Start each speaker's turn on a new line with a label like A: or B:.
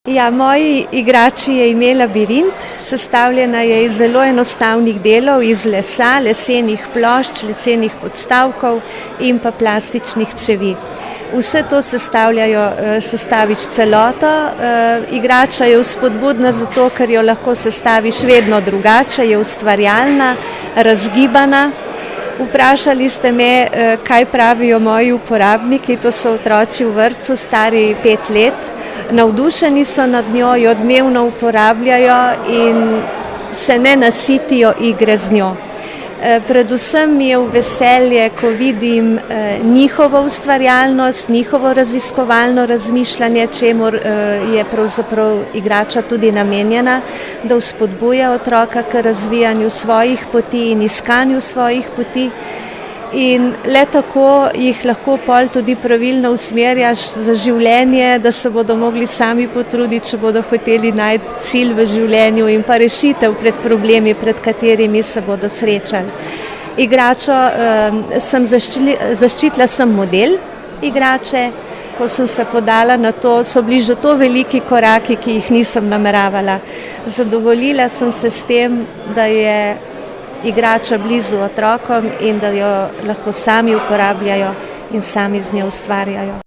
A: Ja, moji igrači je ime Labirint, sestavljena je iz zelo enostavnih delov, iz lesa, lesenih plošč, lesenih podstavkov in pa plastičnih cevi. Vse to sestaviš celoto. Igrača je vzpodbudna zato, ker jo lahko sestaviš vedno drugače, je ustvarjalna, razgibana. Vprašali ste me, kaj pravijo moji uporabniki, to so otroci v vrtcu, stari 5 let. Navdušeni so nad njo, jo dnevno uporabljajo in se ne nasitijo igre z njo. Predvsem mi je v veselje, ko vidim njihovo ustvarjalnost, njihovo raziskovalno razmišljanje, čemur je pravzaprav igrača tudi namenjena, da vzpodbuja otroka k razvijanju svojih poti in iskanju svojih poti. In le tako jih lahko pol tudi pravilno usmerjaš za življenje, da se bodo mogli sami potruditi, če bodo hoteli najti cilj v življenju in pa rešitev pred problemi, pred katerimi se bodo srečali. Igračo sem zaščitila sem model igrače. Ko sem se podala na to, so bili že to veliki koraki, ki jih nisem nameravala. Zadovoljila sem se s tem, da je igrača blizu otrokom in da jo lahko sami uporabljajo in sami z njo ustvarjajo.